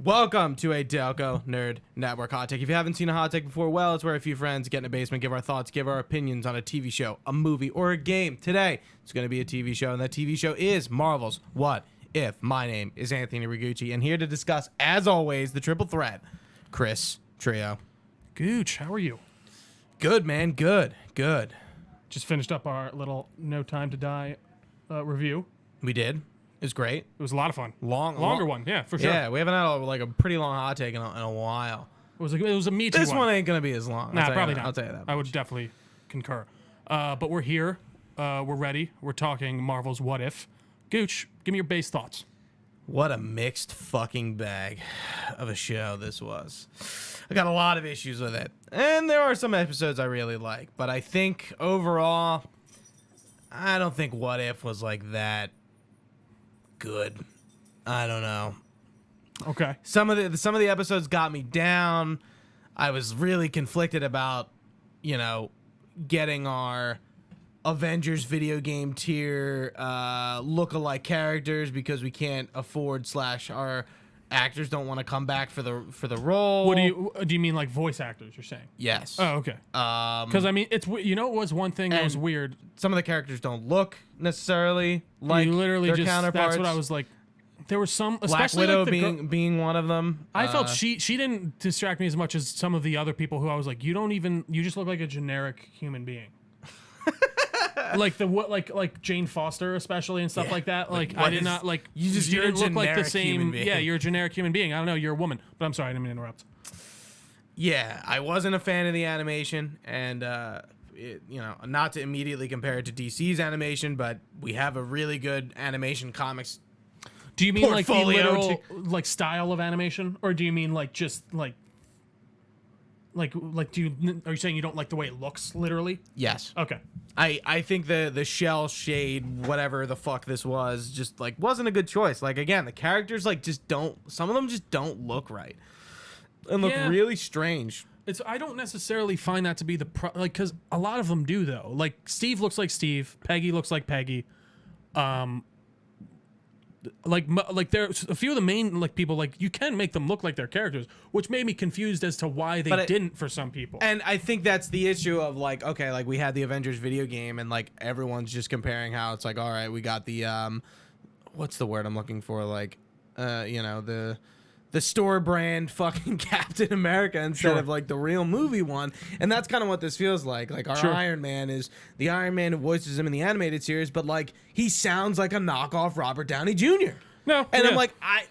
Welcome to a Delco Nerd Network Hot Take. If you haven't seen a hot take before, well, it's where a few friends get in a basement, give our thoughts, give our opinions on a TV show, a movie, or a game. Today, it's going to be a TV show, and that TV show is Marvel's What If. My name is Anthony Ragucci, and here to discuss, as always, the triple threat, Chris Trio. Gooch, how are you? Good, man. Good. Just finished up our little No Time to Die review. We did. It was great. It was a lot of fun. Longer one, yeah, for sure. Yeah, we haven't had a pretty long hot take in a while. It was a meaty This one. one ain't going to be as long. Nah, probably not. I'll tell you that. I would definitely concur. But we're here. We're ready. We're talking Marvel's What If. Gooch, give me your base thoughts. What a mixed fucking bag of a show this was. I got a lot of issues with it. And there are some episodes I really like. But I think overall, I don't think What If was like that good. I don't know. Okay. Some of the episodes got me down. I was really conflicted about, getting our Avengers video game tier look-alike characters because we can't afford / our actors don't want to come back for the role. What do you mean, like voice actors? You're saying? Yes. Oh, okay. Because I mean, it was one thing that was weird. Some of the characters don't look necessarily like their counterparts. That's what I was like. There were some, Black especially Widow like being one of them. I felt she didn't distract me as much as some of the other people who I was like, you just look like a generic human being. like Jane Foster especially and stuff like that. Like I did not like you didn't look like the same. Yeah, you're a generic human being. I don't know. You're a woman, but I'm sorry, I didn't mean to interrupt. Yeah, I wasn't a fan of the animation, and not to immediately compare it to DC's animation, but we have a really good animation comics. Do you mean like the portfolio literal style of animation, or do you mean like just like are you saying you don't like the way it looks literally? Yes. Okay. I think the shell shade, whatever the fuck this was, just like wasn't a good choice. Like again, the characters some of them just don't look right and look really strange. I don't necessarily find that to be because a lot of them do though. Like Steve looks like Steve, Peggy looks like Peggy. Like there's a few of the main people you can make them look like their characters, which made me confused as to why they didn't for some people. And I think that's the issue of we had the Avengers video game and everyone's just comparing how it's all right, we got the what's the word I'm looking for, the store brand fucking Captain America instead of the real movie one. And that's kind of what this feels like. Our Iron Man is the Iron Man who voices him in the animated series, but he sounds like a knockoff Robert Downey Jr. No. And I'm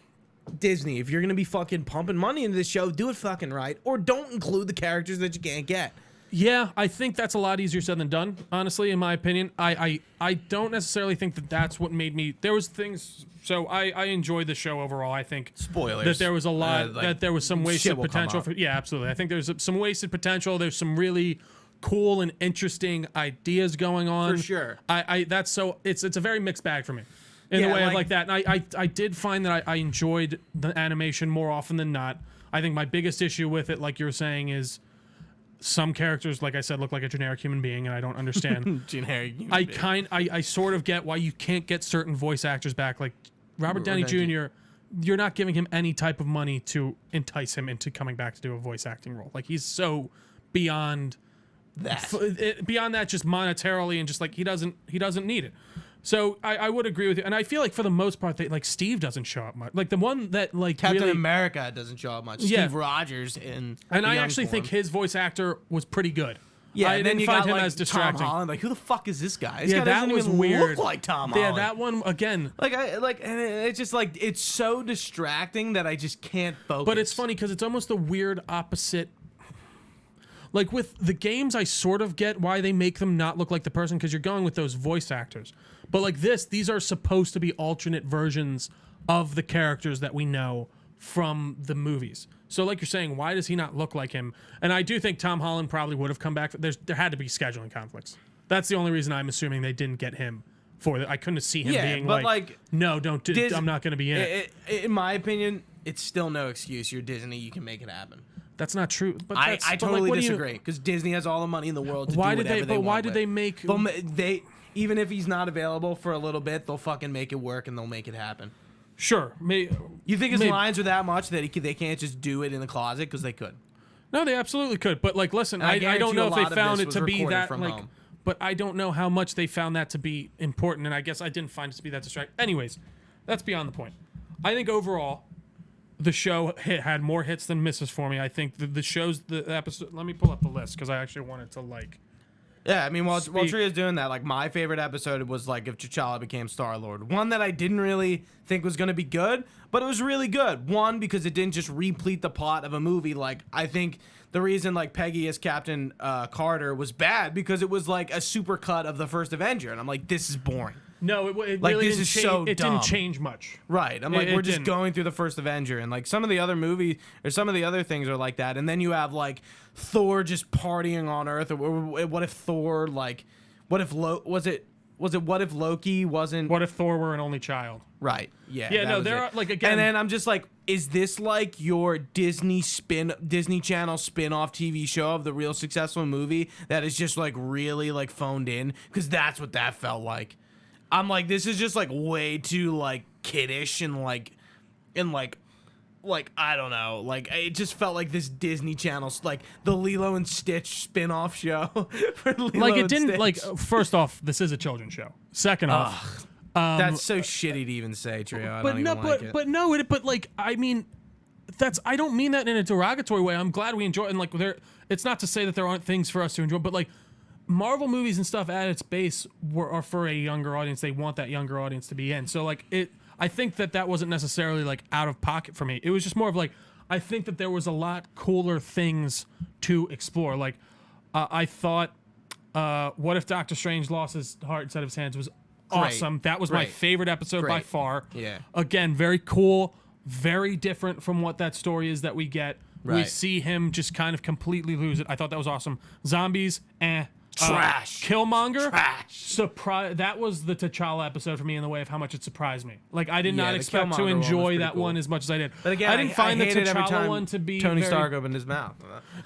Disney, if you're going to be fucking pumping money into this show, do it fucking right. Or don't include the characters that you can't get. Yeah, I think that's a lot easier said than done, honestly, in my opinion. I don't necessarily think that's what made me... There was things... So I enjoyed the show overall. I think... Spoilers. That there was a lot... that there was some wasted potential. Yeah, absolutely. I think there's some wasted potential. There's some really cool and interesting ideas going on. For sure. It's a very mixed bag for me. In a way of that. And I did find that I enjoyed the animation more often than not. I think my biggest issue with it, like you were saying, is... Some characters, like I said, look like a generic human being, and I don't understand. I sort of get why you can't get certain voice actors back. Like Robert Downey Jr., you're not giving him any type of money to entice him into coming back to do a voice acting role. He's so beyond that. Beyond that, just monetarily, and just he doesn't need it. So I would agree with you, and I feel for the most part, Steve doesn't show up much. The one that Captain America doesn't show up much. Yeah. Steve Rogers and I actually think his voice actor was pretty good. Yeah, I didn't find him as distracting. Tom Holland, who the fuck is this guy? This guy doesn't that was even weird. Look like Tom Holland. Yeah, that one again. And it's just it's so distracting that I just can't focus. But it's funny because it's almost the weird opposite. With the games, I sort of get why they make them not look like the person because you're going with those voice actors. But these are supposed to be alternate versions of the characters that we know from the movies. So you're saying, why does he not look like him? And I do think Tom Holland probably would have come back. There had to be scheduling conflicts. That's the only reason I'm assuming they didn't get him for it. I couldn't see him being no, don't do I'm not going to be in it. In my opinion, it's still no excuse. You're Disney. You can make it happen. That's not true. But I totally disagree because Disney has all the money in the world to do whatever they want. But why did they make... Even if he's not available for a little bit, they'll fucking make it work and they'll make it happen. Sure. You think his lines are that much that they can't just do it in the closet? Because they could. No, they absolutely could. But like, listen, I don't know if they found it to be that like. Home. But I don't know how much they found that to be important, and I guess I didn't find it to be that distracting. Anyways, that's beyond the point. I think overall, the show had more hits than misses for me. I think the episode. Let me pull up the list because I actually wanted to like. Yeah, I mean, while Tria's doing that, like my favorite episode was like if T'Challa became Star-Lord. One that I didn't really think was gonna be good, but it was really good. One, because it didn't just replete the plot of a movie. Like I think the reason like Peggy as Captain Carter was bad because it was like a super cut of the first Avenger, and I'm like, this is boring. No, it like really this is so it dumb. didn't change much. Right. I'm like, we're just didn't. going through the first Avenger, and like some of the other movies or some of the other things are like that, and then you have like Thor just partying on Earth, or what if Thor like, what if what if Loki wasn't? What if Thor were an only child? Right. Yeah. Yeah. No, there are like again. And then I'm just like, is this like your Disney Channel spin-off TV show of the real successful movie that is just like really like phoned in? Because that's what that felt like. I'm like, this is just like way too like kiddish and like I don't know, like it just felt like this Disney Channel, like the Lilo and Stitch spin-off show for Lilo like it and didn't Stitch. like. First off, this is a children's show. Second off, that's so shitty to even say, Trio. I don't even like it. But like I mean, I don't mean that in a derogatory way. I'm glad we enjoy it, and like it's not to say that there aren't things for us to enjoy, but like. Marvel movies and stuff at its base are for a younger audience. They want that younger audience to be in. So like I think that wasn't necessarily like out of pocket for me. It was just more of like I think that there was a lot cooler things to explore. Like I thought, what if Doctor Strange lost his heart instead of his hands was awesome. That was my favorite episode by far. Yeah. Again, very cool, very different from what that story is that we get. Right. We see him just kind of completely lose it. I thought that was awesome. Zombies, Trash. Killmonger. Trash. That was the T'Challa episode for me in the way of how much it surprised me. Like I did not expect to Killmonger enjoy that cool. one as much as I did. But again, I didn't find the hated every T'Challa time one to be Tony very... Stark opened his mouth.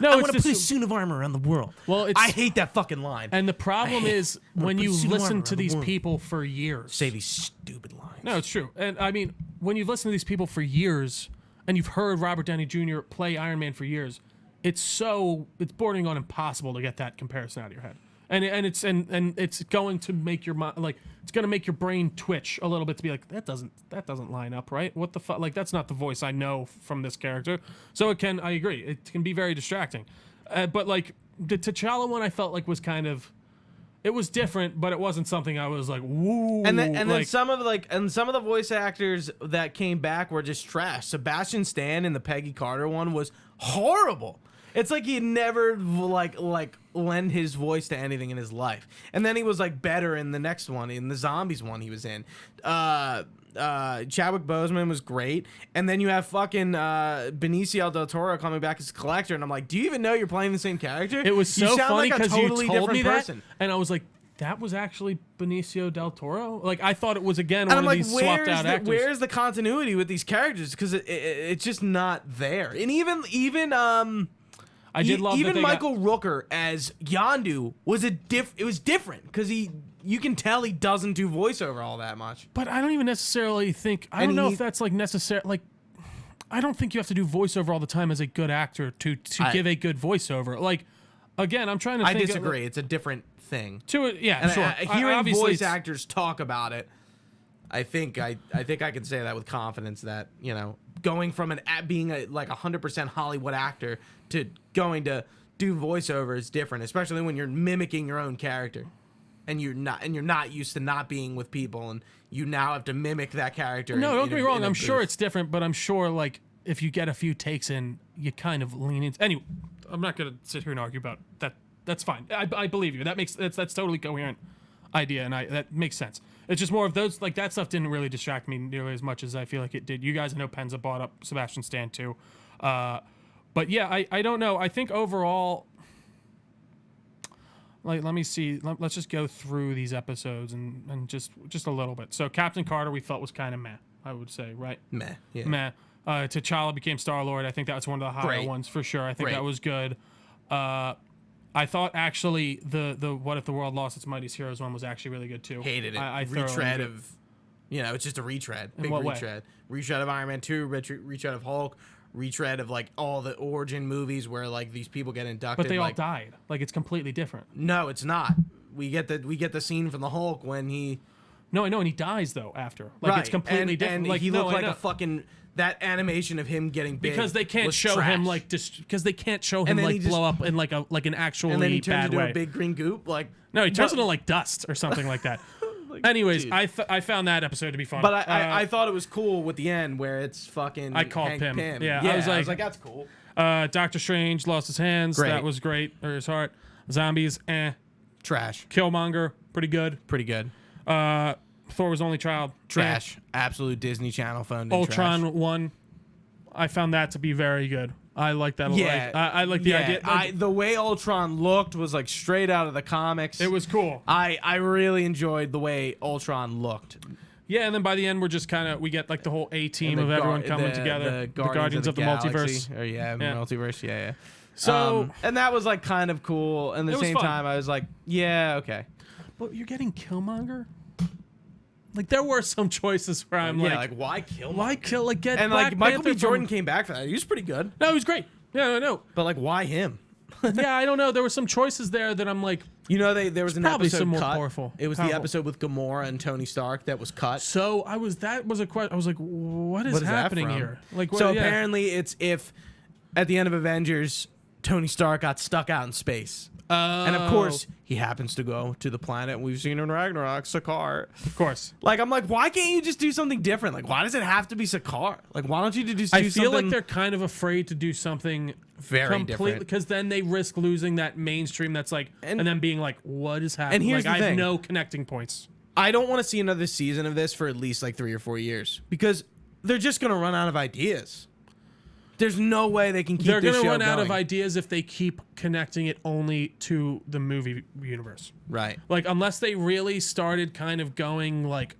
No, I it's want to just... put a suit of armor around the world. Well, I hate that fucking line. And the problem is when you listen to these world. people for years. Say these stupid lines. No, it's true. And I mean, when you've listened to these people for years, and you've heard Robert Downey Jr. play Iron Man for years, it's bordering on impossible to get that comparison out of your head. And it's going to make your mind like it's going to make your brain twitch a little bit to be like that doesn't line up, right? What the fuck? Like that's not the voice I know from this character. So I agree, it can be very distracting. But like the T'Challa one, I felt like was kind of, it was different, but it wasn't something I was like woo. And then some of the voice actors that came back were just trash. Sebastian Stan in the Peggy Carter one was horrible. It's like he never like lend his voice to anything in his life. And then he was like better in the next one, in the Zombies one he was in. Chadwick Boseman was great. And then you have fucking Benicio del Toro coming back as Collector, and I'm like, do you even know you're playing the same character? It was so funny because totally you told me that, person. and I was like, that was actually Benicio del Toro? Like, I thought it was, again, one of these swapped out actors. Where's the continuity with these characters? Because it's just not there. And even I did love even that Michael Rooker as Yondu was it was different because you can tell he doesn't do voiceover all that much. But I don't even necessarily think, I don't know if that's like necessary. Like, I don't think you have to do voiceover all the time as a good actor to give a good voiceover. Like, again, I'm trying to think. I disagree. It's a different thing. Yeah, and sure. Hearing voice actors talk about it, I think I can say that with confidence that, you know, going from being like 100% Hollywood actor to going to do voiceover is different, especially when you're mimicking your own character, and you're not used to not being with people, and you now have to mimic that character. No, don't get me wrong. I'm sure it's different, but I'm sure like if you get a few takes in, you kind of lean into. Anyway, I'm not gonna sit here and argue about that. That's fine. I believe you. That's totally coherent idea, and that makes sense. It's just more of those, like, that stuff didn't really distract me nearly as much as I feel like it did. You guys, I know Penza bought up Sebastian Stan too. But yeah, I don't know. I think overall, like, let me see. Let's just go through these episodes and just a little bit. So Captain Carter we felt was kind of meh, I would say, right? Meh, yeah. Meh. T'Challa became Star-Lord. I think that was one of the higher ones for sure. I think that was good. I thought actually the What If the World Lost Its Mightiest Heroes one was actually really good too. Hated it. I Retread of You know, it's just a retread. In Big what way? retread. Retread of Iron Man 2, retread of Hulk, retread of like all the origin movies where like these people get inducted. But they all like, died. Like it's completely different. No, it's not. We get the scene from the Hulk when he No, I know, and he dies though after. Like right. it's completely different. And like he no, looked I like know. a fucking that animation of him getting big because they can't was show trash. him like because they can't show him And then like he just- blow up in like an actually and then he turns bad into way. a big green goop. Like No, he turns but- into like dust or something like that. like, Anyways, dude. I found that episode to be fun. But I thought it was cool with the end where it's fucking. I called Hank Pym. Yeah, I was like, that's cool. Doctor Strange lost his hands. Great. That was great. Or his heart. Zombies. Trash. Killmonger. Pretty good. Pretty good. Thor was only child. Trash. Absolute Disney Channel phone. Ultron Trash. 1. I found that to be very good. I like that a lot. Yeah, I like the idea. Like, the way Ultron looked was like straight out of the comics. it was cool. I really enjoyed the way Ultron looked. Yeah, and then by the end, we're just kind of we get like the whole A team And of the everyone Gar- coming the- together. The Guardians of the Galaxy. Multiverse. Or multiverse. Yeah. So and that was like kind of cool. And at It the was same fun. time, I was like, yeah, okay. but you're getting Killmonger. Like there were some choices where I'm Yeah, like, like why kill? why kill? Like get And Black like Michael B. Panther Jordan from- came back for that. He was pretty good. No, he was great. Yeah, I know. But like, why him? Yeah, I don't know. There were some choices there that I'm like. You know, there was an probably episode some more cut. powerful- It was powerful. the episode with Gamora and Tony Stark that was cut. So that was a question. I was like, what is What is that happening from? here? Like, what, So yeah. apparently, it's if at the end of Avengers, Tony Stark got stuck out in space, and of course he happens to go to the planet we've seen in Ragnarok, Sakaar. Of course. Like I'm like, why can't you just do something different? Like, why does it have to be Sakaar? Like, why don't you just do I feel something like they're kind of afraid to do something very completely different? because then they risk losing that mainstream. That's like, and then being like, what is happening? And here's like, the I have thing. no connecting points. I don't want to see another season of this for at least like 3 or 4 years because they're just gonna run out of ideas. There's no way they can keep. They're this going to show run out of going. ideas if they keep connecting it only to the movie universe. Right. Like, unless they really started kind of going like,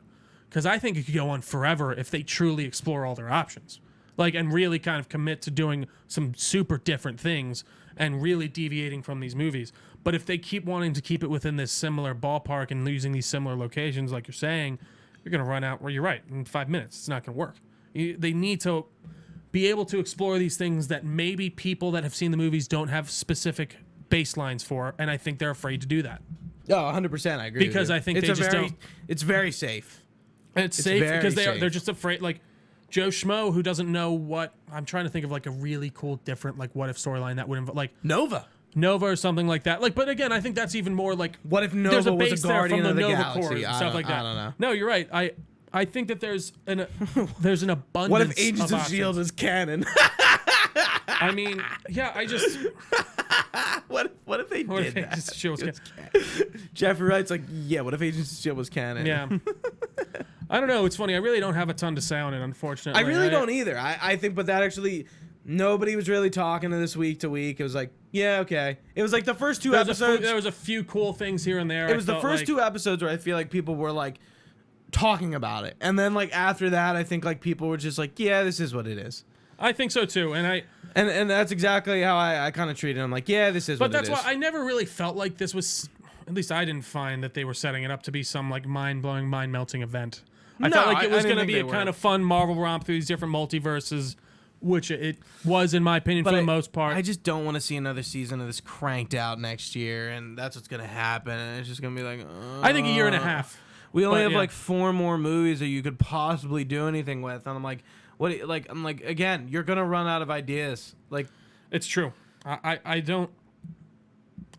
because I think it could go on forever if they truly explore all their options. Like, and really kind of commit to doing some super different things and really deviating from these movies. But if they keep wanting to keep it within this similar ballpark and using these similar locations, like you're saying, you're going to run out. Well, you're right. In 5 minutes, it's not going to work. They need to be able to explore these things that maybe people that have seen the movies don't have specific baselines for, and I think they're afraid to do that. Oh, 100%. I agree. Because with you. I think it's they a just very, don't- It's very safe. And it's safe very because safe. they're just afraid. Like Joe Schmo, who doesn't know what I'm trying to think of, like a really cool, different, like what if storyline that would involve, like Nova. Nova or something like that. Like, but again, I think that's even more like What if there's Nova a was base a there guardian from the of the Nova galaxy? Corps and I stuff don't- like that. I don't know. No, you're right. I think that there's an abundance. What if Agents of options. S.H.I.E.L.D. is canon? I mean, yeah, I just what if they what did if that? Agents of S.H.I.E.L.D. was Jeffrey Wright's like, yeah, what if Agents of S.H.I.E.L.D. was canon? yeah. I don't know. It's funny. I really don't have a ton to say on it, unfortunately. I really don't either. I think, but that actually, nobody was really talking to this week to week. It was like, yeah, okay. It was like the first two episodes. There was a few cool things here and there. It was the first two episodes where I feel like people were like talking about it. And then like after that, I think like people were just like, yeah, this is what it is. I think so too, And that's exactly how I kind of treated it. I'm like, yeah, this is what it is. But that's why I never really felt like this was. At least I didn't find that they were setting it up to be some like mind-blowing, mind-melting event. I No, felt like it I was didn't going to think be they a kind were. of fun Marvel romp through these different multiverses, which it was in my opinion for the most part. I just don't want to see another season of this cranked out next year, and that's what's gonna happen. And it's just gonna be like, I think a year and a half. We only But, have yeah. like 4 more movies that you could possibly do anything with, and I'm like, what? Like, I'm like, again, you're gonna run out of ideas. Like, It's true. I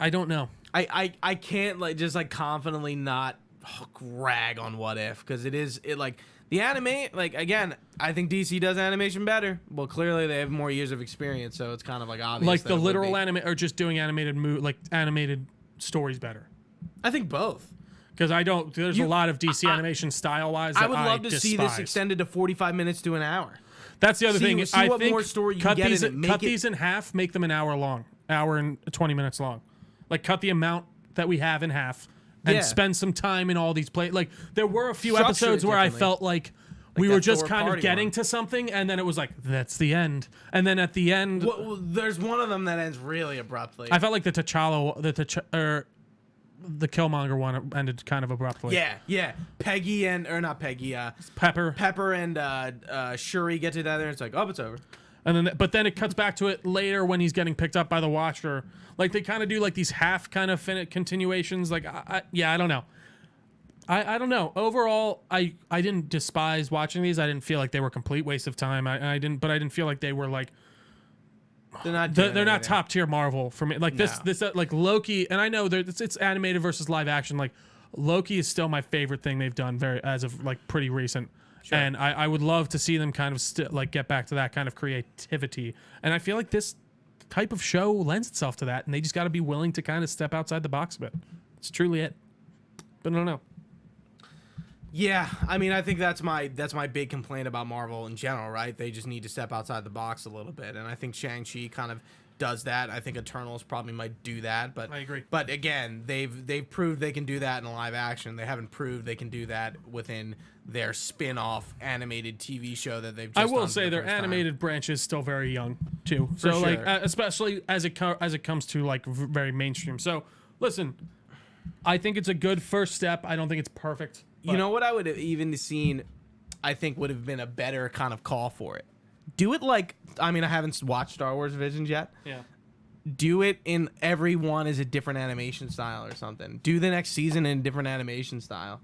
don't know. I can't like just like confidently not rag on What If because it like the anime, like, again, I think DC does animation better. Well, clearly they have more years of experience, so it's kind of like obvious. Like that the it would literal be. anime, or just doing animated stories better. I think both. Because there's a lot of DC animation style wise. I would love to see this extended to 45 minutes to an hour. That's the other thing. See I what think more story you cut can get these in it, make cut it- these in half, make them an hour long, hour and 20 minutes long. Like cut the amount that we have in half, and Yeah. spend some time in all these Like there were a few Structure episodes it where I differently. felt like we that were just Thor kind of party getting one. to something, and then it was like that's the end, and then at the end, Well, there's one of them that ends really abruptly. I felt like the T'Challa, the Killmonger one ended kind of abruptly. Yeah. Peggy not Peggy. Pepper and Shuri get together. And it's like, oh, it's over. And then it cuts back to it later when he's getting picked up by the Watcher. Like they kind of do like these half kind of continuations. Like I don't know. I don't know. Overall, I didn't despise watching these. I didn't feel like they were a complete waste of time. I didn't feel like they were like. They're not top tier Marvel for me. Like this like Loki, and I know it's animated versus live action. Like Loki is still my favorite thing they've done as of like pretty recent. Sure. And I would love to see them kind of like get back to that kind of creativity. And I feel like this type of show lends itself to that, and they just got to be willing to kind of step outside the box a bit. It's truly it. But I don't know. Yeah, I mean, I think that's my big complaint about Marvel in general, right? They just need to step outside the box a little bit, and I think Shang-Chi kind of does that. I think Eternals probably might do that, but I agree. But again, they've proved they can do that in live action. They haven't proved they can do that within their spin-off animated TV show that they've just I will done say their animated branch is still very young too. So sure. like especially as it comes to like very mainstream. So listen, I think it's a good first step. I don't think it's perfect. You know what I would have even seen, I think would have been a better kind of call for it. Do it like, I mean, I haven't watched Star Wars Visions yet. Yeah. Do it in every one is a different animation style or something. Do the next season in a different animation style.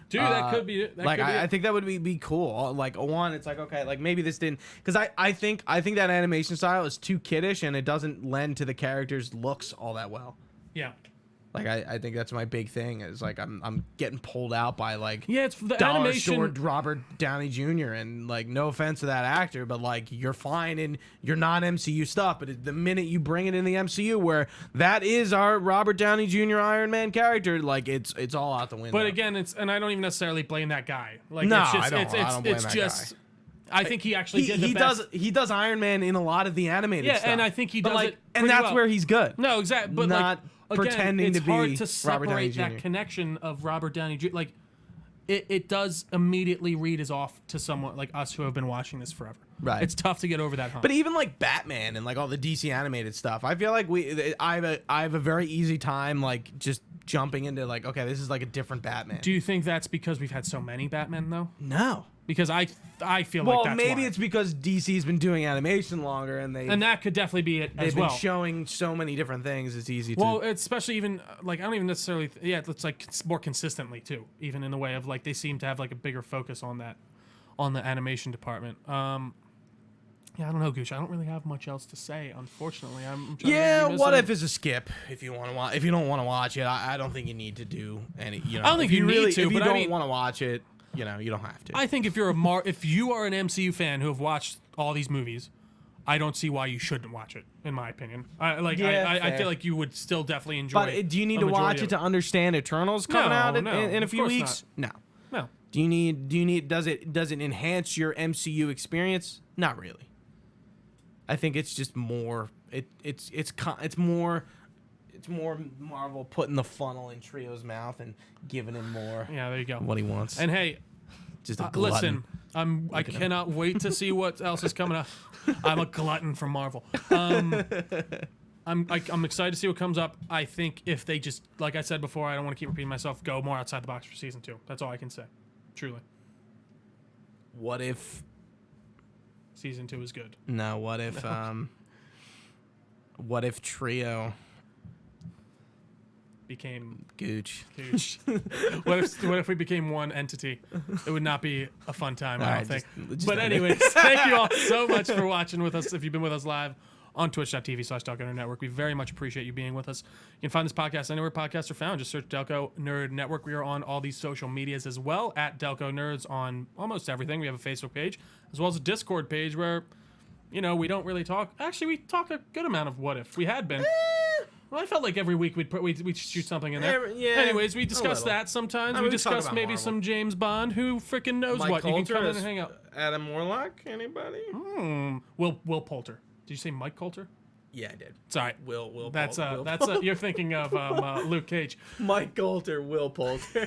Dude, that could be it. I think that would be cool. Like one, it's like, okay, like maybe this didn't, because I think that animation style is too kiddish and it doesn't lend to the characters' looks all that well. Yeah. Like I think that's my big thing is like I'm getting pulled out by like it's the dollar animation. store Robert Downey Jr. and like no offense to that actor, but like you're fine in your non-MCU stuff, but the minute you bring it in the MCU where that is our Robert Downey Jr. Iron Man character, like it's all out the window. But again, and I don't even necessarily blame that guy. Like no, it's just, I don't blame that guy. I think he actually did the best. He does Iron Man in a lot of the animated stuff. Yeah, and I think he does it and that's well. where he's good. No, exactly. But not pretending it's to be hard to Robert Downey separate Jr. that connection of Robert Downey Jr. Like, it does immediately read as off to someone like us who have been watching this forever. Right. It's tough to get over that hump. But even like Batman and like all the DC animated stuff, I feel like I have a very easy time like just jumping into like, okay, this is like a different Batman. Do you think that's because we've had so many Batmen though? No. Because I feel like that's maybe why. it's because DC's been doing animation longer and that could definitely be it as well. They've been showing so many different things. It's easy to. Well, especially even like I don't even necessarily. It's like more consistently too. Even in the way of like they seem to have like a bigger focus on that, on the animation department. Yeah, I don't know, Gooch. I don't really have much else to say. Unfortunately, I'm trying What If is a skip if you want to watch. If you don't want to watch it, I don't think you need to do any. You know, I don't think you need to. If you but don't want to watch it. You know, you don't have to. I think if you're if you are an MCU fan who have watched all these movies, I don't see why you shouldn't watch it. In my opinion, I feel like you would still definitely enjoy. But do you need to watch it to understand Eternals coming out in a few weeks? No. Do you need? Does it enhance your MCU experience? Not really. I think it's just more. It's more Marvel putting the funnel in Trio's mouth and giving him more. Yeah, there you go. What he wants. And hey, just a glutton. Listen, I cannot wait to see what else is coming up. I'm a glutton for Marvel. I'm excited to see what comes up. I think if they just, like I said before, I don't want to keep repeating myself, go more outside the box for season 2. That's all I can say. Truly. What if season 2 is good? No, what if Trio became Gooch? What if we became one entity? It would not be a fun time, I don't think. But anyways, thank you all so much for watching with us. If you've been with us live on twitch.tv/Delco Network, we very much appreciate you being with us. You can find this podcast anywhere podcasts are found. Just search Delco Nerd Network. We are on all these social medias as well at Delco Nerds on almost everything. We have a Facebook page as well as a Discord page where, you know, we don't really talk. Actually, we talk a good amount of what if. We had been. Well, I felt like every week we'd shoot something in there. Anyways, we discuss that sometimes. We discuss maybe Marvel. Some James Bond. Who freaking knows Mike what? Coulter, you can come in and hang out. Adam Warlock? Anybody? Will Poulter. Did you say Mike Coulter? Yeah, I did. Sorry. Will. That's you're thinking of Luke Cage. Mike Coulter, Will Poulter.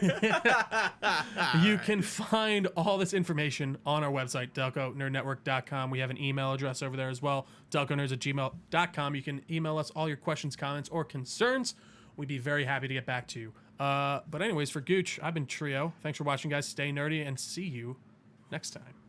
You can find all this information on our website, DelcoNerdNetwork.com. We have an email address over there as well, DelcoNerds@gmail.com. You can email us all your questions, comments, or concerns. We'd be very happy to get back to you. But anyways, for Gooch, I've been Trio. Thanks for watching, guys. Stay nerdy and see you next time.